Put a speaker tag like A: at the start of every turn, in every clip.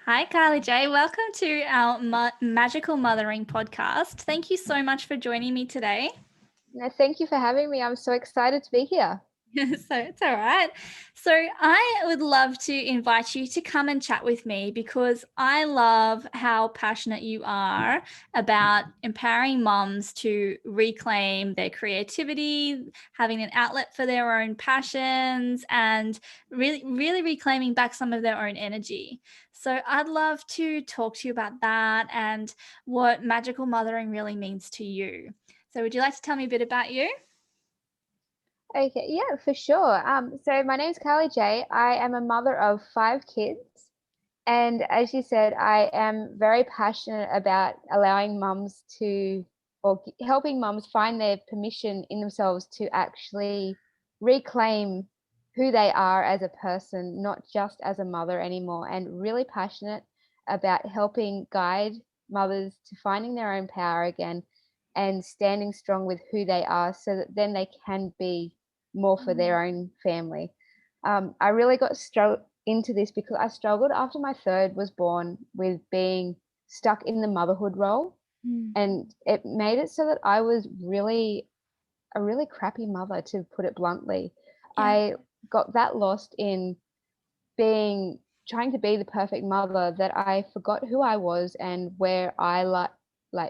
A: Hi, Carly J. Welcome to our Magical Mothering podcast. Thank you so much for joining me today.
B: No, thank you for having me. I'm so excited to be here.
A: So it's all right. So I would love to invite you to come and chat with me because I love how passionate you are about empowering moms to reclaim their creativity, having an outlet for their own passions, and really reclaiming back some of their own energy. So I'd love to talk to you about that and what magical mothering really means to you. So would you like to tell me a bit about you?
B: Okay, yeah, for sure. So my name's Carly J. I am a mother of 5 kids. And as you said, I am very passionate about allowing mums to, helping mums find their permission in themselves to actually reclaim who they are as a person, not just as a mother anymore, and really passionate about helping guide mothers to finding their own power again and standing strong with who they are so that then they can be more for their own family. I really got into this because I struggled after my third was born with being stuck in the motherhood role,
A: Mm.
B: and it made it so that I was really a really crappy mother, to put it bluntly.
A: Yeah.
B: I got that lost in being trying to be the perfect mother that I forgot who I was and where I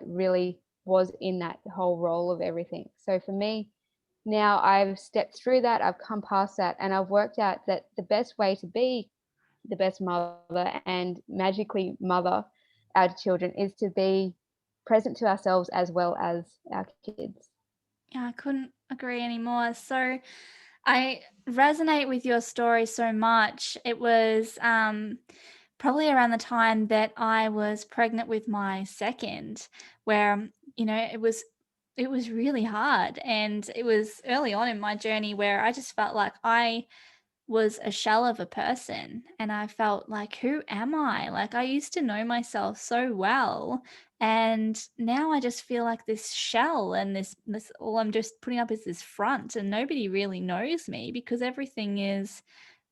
B: really was in that whole role of everything. So for me, now I've stepped through that, I've come past that, and I've worked out that the best way to be the best mother and magically mother our children is to be present to ourselves as well as our kids.
A: Yeah, I couldn't agree anymore. So I resonate with your story so much. It was probably around the time that I was pregnant with my second, where it was really hard, and it was early on in my journey where I just felt like I was a shell of a person, and I felt like, who am I? Like, I used to know myself so well, and now I just feel like this shell, and this all I'm just putting up is this front, and nobody really knows me because everything is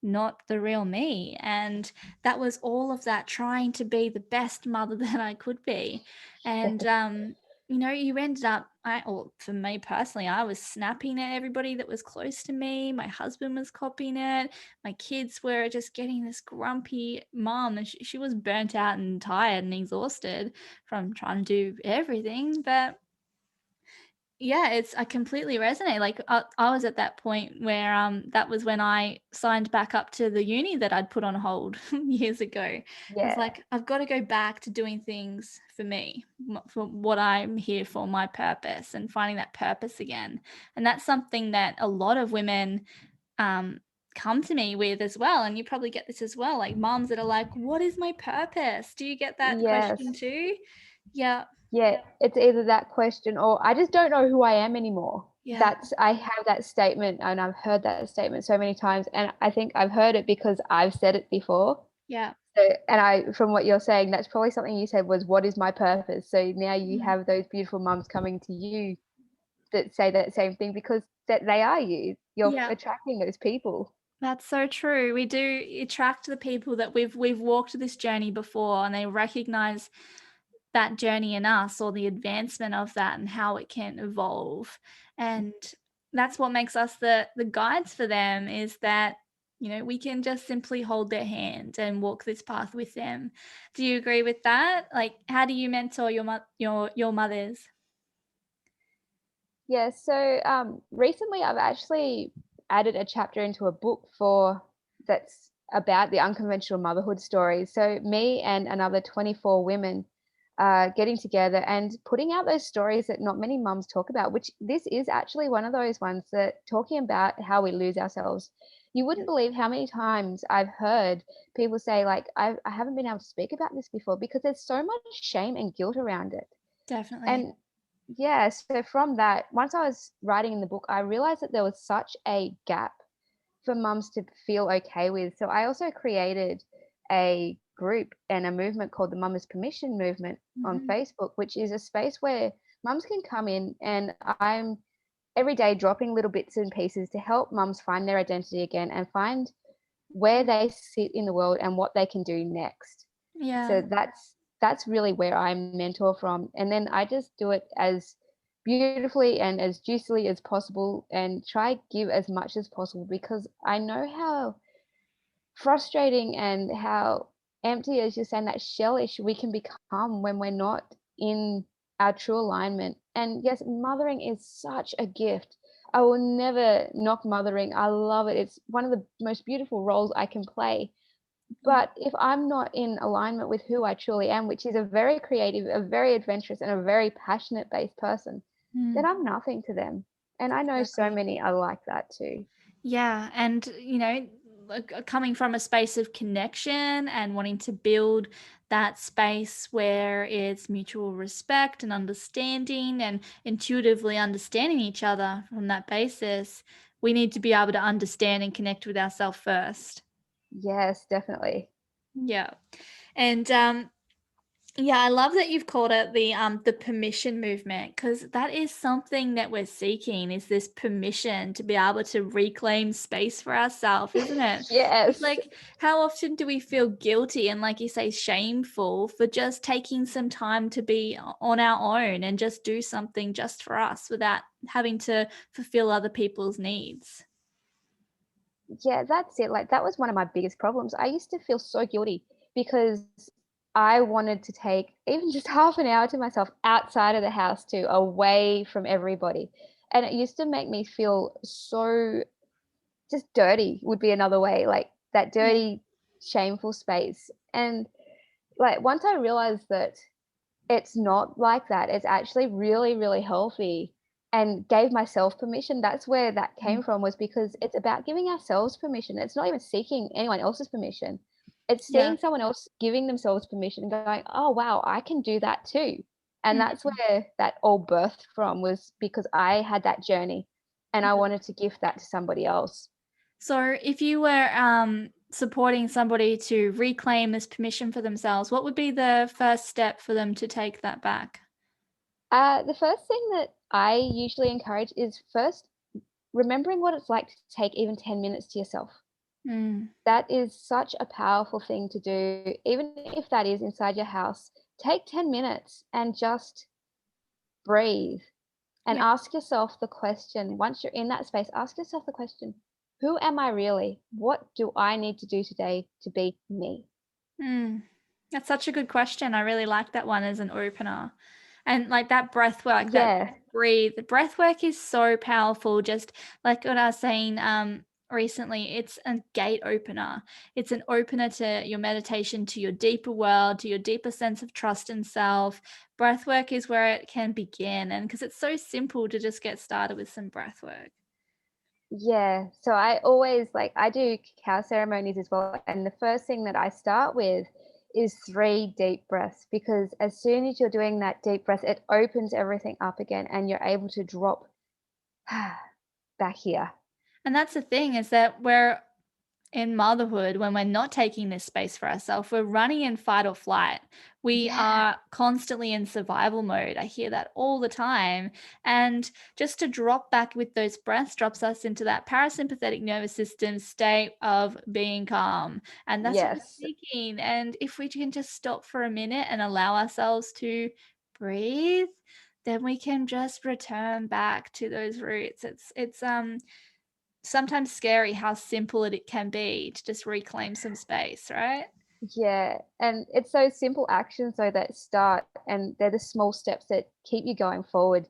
A: not the real me. And that was all of that trying to be the best mother that I could be. And you ended up, or for me personally, I was snapping at everybody that was close to me. My husband was copying it. My kids were just getting this grumpy mom, and she was burnt out and tired and exhausted from trying to do everything. But yeah, I completely resonate. Like I was at that point where that was when I signed back up to the uni that I'd put on hold years ago. It's
B: Yeah.
A: like I've got to go back to doing things for me, for what I'm here for, my purpose, and finding that purpose again. And that's something that a lot of women um come to me with as well. And you probably get this as well, like moms that are like, "What is my purpose?" Do you get that question
B: Yes.
A: too? Yeah,
B: Yeah, it's either that question or I just don't know who I am anymore.
A: yeah,
B: I have that statement and I've heard that statement so many times, and I think I've heard it because I've said it before.
A: yeah.
B: So, and from what you're saying, that's probably something you said was, "What is my purpose?" So now you
A: Mm.
B: have those beautiful mums coming to you that say that same thing because that they are you. You're
A: Yeah.
B: attracting those people.
A: That's so true. We do attract the people that we've walked this journey before, and they recognize that journey in us, or the advancement of that and how it can evolve. And that's what makes us the guides for them, is that we can just simply hold their hand and walk this path with them. Do you agree with that? Like, how do you mentor your mothers?
B: Yeah, so recently I've actually added a chapter into a book for that's about the unconventional motherhood stories. So me and another 24 women getting together and putting out those stories that not many mums talk about, which this is actually one of those ones that talking about how we lose ourselves. You wouldn't believe how many times I've heard people say, like, I haven't been able to speak about this before because there's so much shame and guilt around it.
A: Definitely.
B: And yeah, so from that, once I was writing in the book, I realized that there was such a gap for mums to feel okay with. So I also created a group and a movement called the Mama's Permission Movement on
A: Mhm.
B: Facebook, which is a space where mums can come in, and I'm every day dropping little bits and pieces to help mums find their identity again and find where they sit in the world and what they can do next.
A: Yeah.
B: So that's really where I mentor from, and then I just do it as beautifully and as juicily as possible and try give as much as possible because I know how frustrating and how empty, as you're saying, that shellish we can become when we're not in our true alignment. And yes, mothering is such a gift. I will never knock mothering. I love it. It's one of the most beautiful roles I can play.
A: Yeah.
B: But if I'm not in alignment with who I truly am, which is a very creative, a very adventurous, and a very passionate based person, then
A: Mm,
B: I'm nothing to them. And I know so
A: exactly.
B: many are like that too.
A: Yeah, and like coming from a space of connection and wanting to build that space where it's mutual respect and understanding and intuitively understanding each other from that basis, we need to be able to understand and connect with ourselves first.
B: Yes, definitely.
A: Yeah. And yeah, I love that you've called it the permission movement because that is something that we're seeking is this permission to be able to reclaim space for ourselves, isn't it? It's
B: Yes.
A: like how often do we feel guilty and like you say shameful for just taking some time to be on our own and just do something just for us without having to fulfill other people's needs.
B: Yeah, that's it. Like, that was one of my biggest problems. I used to feel so guilty because I wanted to take even just half an hour to myself outside of the house too, away from everybody. And it used to make me feel so just dirty, would be another way, like that
A: Yeah.
B: dirty, shameful space. And like once I realized that it's not like that. It's actually really, really healthy and gave myself permission. That's where that came
A: Mm.
B: from was because it's about giving ourselves permission. It's not even seeking anyone else's permission. It's
A: Yeah.
B: seeing someone else giving themselves permission and going, "Oh, wow, I can do that too." And that's
A: Mm.
B: where that all birthed from was because I had that journey and I wanted to gift that to somebody else.
A: So, if you were supporting somebody to reclaim this permission for themselves, what would be the first step for them to take that back?
B: The first thing that I usually encourage is first remembering what it's like to take even 10 minutes to yourself.
A: Mm,
B: That is such a powerful thing to do, even if that is inside your house. Take 10 minutes and just breathe and
A: yeah.
B: ask yourself the question. Once you're in that space, ask yourself the question, who am I really? What do I need to do today to be me?
A: Mm. That's such a good question. I really like that one as an opener. And like that breath work, that
B: Yeah,
A: breathe. The breath work is so powerful. Just like what I was saying recently, it's a gate opener. It's an opener to your meditation, to your deeper world, to your deeper sense of trust in self. Breath work is where it can begin. And because it's so simple to just get started with some breath work.
B: yeah. So I always like, I do cacao ceremonies as well. And the first thing that I start with is 3 deep breaths because as soon as you're doing that deep breath, it opens everything up again and you're able to drop back here.
A: And that's the thing is that we're in motherhood, when we're not taking this space for ourselves, we're running in fight or flight. We
B: Yeah.
A: are constantly in survival mode. I hear that all the time. And just to drop back with those breaths drops us into that parasympathetic nervous system state of being calm. And that's what we're
B: Yes.
A: seeking. And if we can just stop for a minute and allow ourselves to breathe, then we can just return back to those roots. It's sometimes scary how simple it can be to just reclaim some space, right?
B: Yeah. And it's those simple actions though that start and they're the small steps that keep you going forward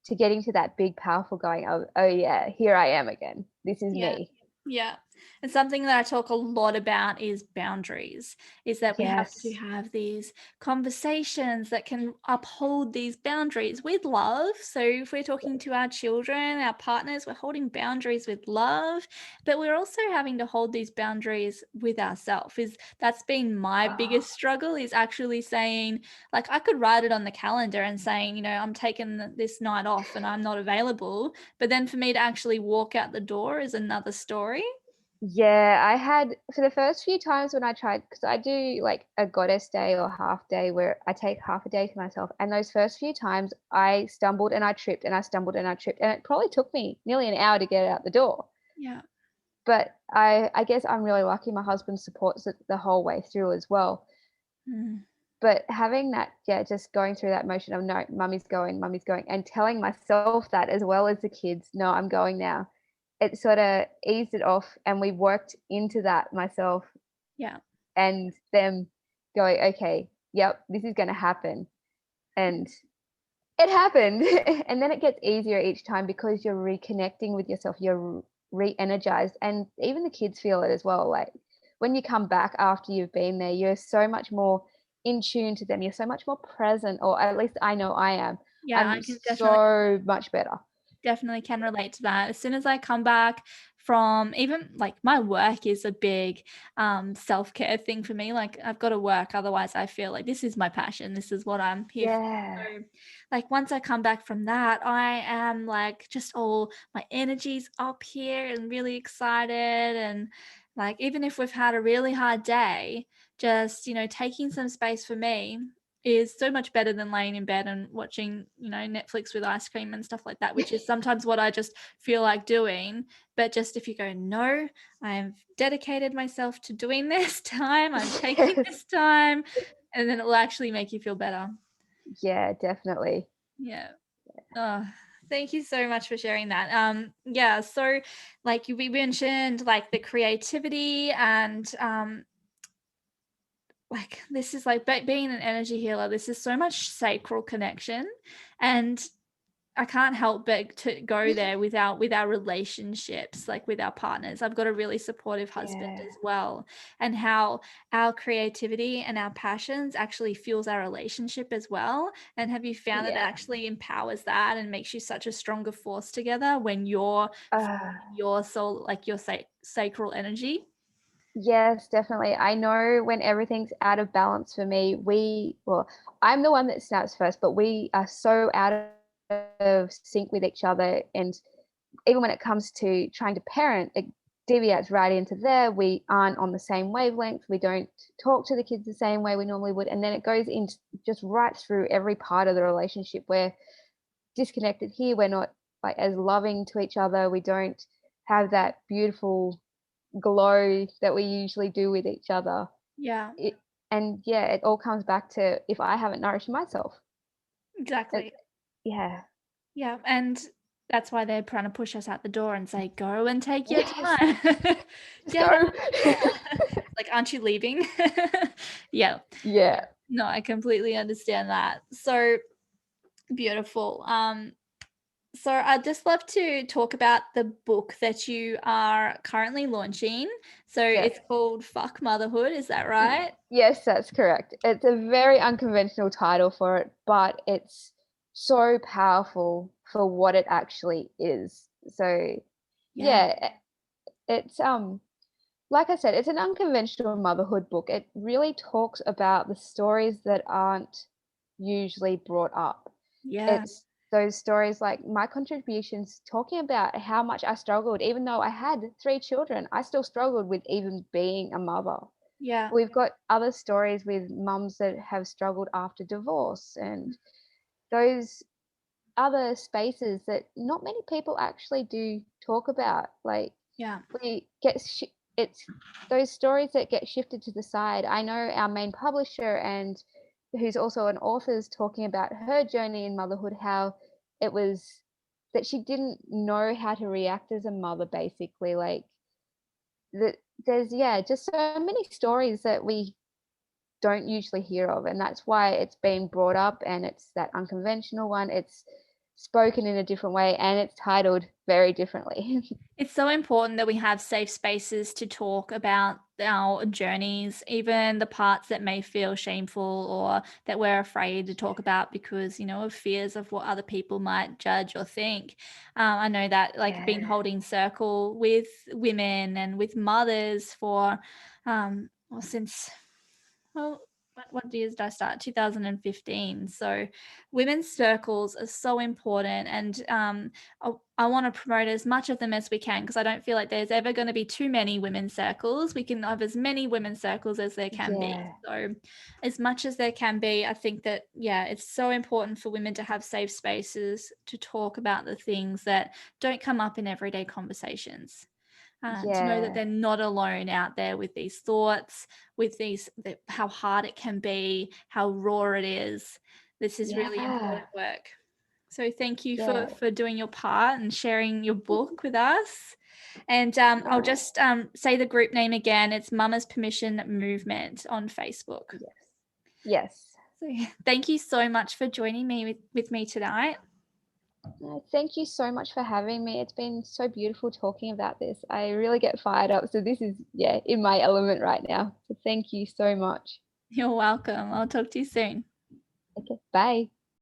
B: to getting to that big powerful going, oh yeah, here I am again. This is
A: Yeah.
B: me.
A: Yeah. And something that I talk a lot about is boundaries, is that we have to
B: Yes.
A: have these conversations that can uphold these boundaries with love. So if we're talking to our children, our partners, we're holding boundaries with love, but we're also having to hold these boundaries with ourselves. Is that's been my
B: Oh,
A: biggest struggle is actually saying, like I could write it on the calendar and saying, I'm taking this night off and I'm not available, but then for me to actually walk out the door is another story.
B: yeah, I had for the first few times when I tried, because I do like a goddess day or half day where I take half a day to myself. And those first few times I stumbled and I tripped and I stumbled and I tripped. And it probably took me nearly an hour to get out the door.
A: Yeah.
B: But I guess I'm really lucky my husband supports it the whole way through as well.
A: Mm.
B: But having that, yeah, just going through that motion of, "No, mummy's going," and telling myself that as well as the kids, "No, I'm going now." It sorta eased it off, and we worked into that myself
A: Yeah.
B: and them going, "Okay, yep, this is gonna happen." And it happened. And then it gets easier each time because you're reconnecting with yourself, you're re-energized, and even the kids feel it as well. Like, when you come back after you've been there, you're so much more in tune to them, you're so much more present, or at least I know I am.
A: Yeah,
B: I'm
A: I can
B: so much better.
A: definitely can relate to that. As soon as I come back from, even like, my work is a big self-care thing for me. Like, I've got to work, otherwise I feel like this is my passion. This is what I'm here for.
B: Yeah.
A: So, like, once I come back from that, I am like, just all my energy's up here and really excited. And like, even if we've had a really hard day, just, taking some space for me is so much better than laying in bed and watching, Netflix with ice cream and stuff like that, which is sometimes what I just feel like doing. But just if you go, no, I've dedicated myself to doing this time, I'm taking
B: Yes.
A: this time, and then it will actually make you feel better.
B: Yeah, definitely.
A: Yeah. Oh, thank you so much for sharing that. Yeah, so like we mentioned like the creativity and like this is like being an energy healer, this is so much sacral connection, and I can't help but to go there with our relationships, like with our partners. I've got a really supportive husband
B: Yeah.
A: as well, and how our creativity and our passions actually fuels our relationship as well. And have you found that it
B: Yeah.
A: actually empowers that and makes you such a stronger force together when you're
B: Uh,
A: feeling your soul, like your sacral energy?
B: yes, definitely. I know when everything's out of balance for me, I'm the one that snaps first, but we are so out of sync with each other. And even when it comes to trying to parent, it deviates right into there. We aren't on the same wavelength. We don't talk to the kids the same way we normally would. And then it goes into just right through every part of the relationship. We're disconnected here. We're not like as loving to each other. We don't have that beautiful glow that we usually do with each other.
A: Yeah,
B: It and yeah, it all comes back to if I haven't nourished myself. It
A: exactly.
B: Yeah.
A: Yeah, and that's why they're trying to push us out the door and say, "Go and take your
B: Yes,
A: time.
B: just
A: Get
B: go.
A: out." Like, "Aren't you leaving?" Yeah.
B: Yeah.
A: No, I completely understand that. So beautiful. So I'd just love to talk about the book that you are currently launching. So
B: Yeah.
A: it's called Fuck Motherhood, is that
B: Y
A: right?
B: Yes, that's correct. It's a very unconventional title for it, but it's so powerful for what it actually is. So,
A: Yeah,
B: yeah, it's, like I said, it's an unconventional motherhood book. It really talks about the stories that aren't usually brought up.
A: yeah,
B: It's those stories like my contributions talking about how much I struggled. Even though I had 3 children, I still struggled with even being a mother.
A: yeah,
B: We've got other stories with mums that have struggled after divorce and those other spaces that not many people actually do talk about. Like,
A: yeah,
B: we get it's those stories that get shifted to the side. I know our main publisher and who's also an author is talking about her journey in motherhood, how it was that she didn't know how to react as a mother, basically. Like, that there's, yeah, just so many stories that we don't usually hear of, and that's why it's being brought up, and it's that unconventional one. It's spoken in a different way, and it's titled very differently.
A: It's so important that we have safe spaces to talk about our journeys, even the parts that may feel shameful or that we're afraid to talk about because, of fears of what other people might judge or think. I know that, like, I've been
B: Yeah.
A: holding circle with women and with mothers for, well, since, well, what years did I start? 2015. So women's circles are so important, and I want to promote as much of them as we can because I don't feel like there's ever going to be too many women's circles. We can have as many women's circles as there can be.
B: Yeah.
A: So as much as there can be, I think that, yeah, it's so important for women to have safe spaces to talk about the things that don't come up in everyday conversations. to know that
B: Yeah.
A: they're not alone out there with these thoughts, with how hard it can be, how raw it is. This is really
B: Yeah.
A: important work. So thank you
B: Yeah.
A: for doing your part and sharing your book with us. And I'll just say the group name again. It's Mama's Permission Movement on Facebook.
B: Yes. Yes.
A: So thank you so much for joining me with me tonight.
B: Thank you so much for having me. It's been so beautiful talking about this. I really get fired up. So this is, yeah, in my element right now. So thank you so much.
A: You're welcome. I'll talk to you soon.
B: Okay. Bye.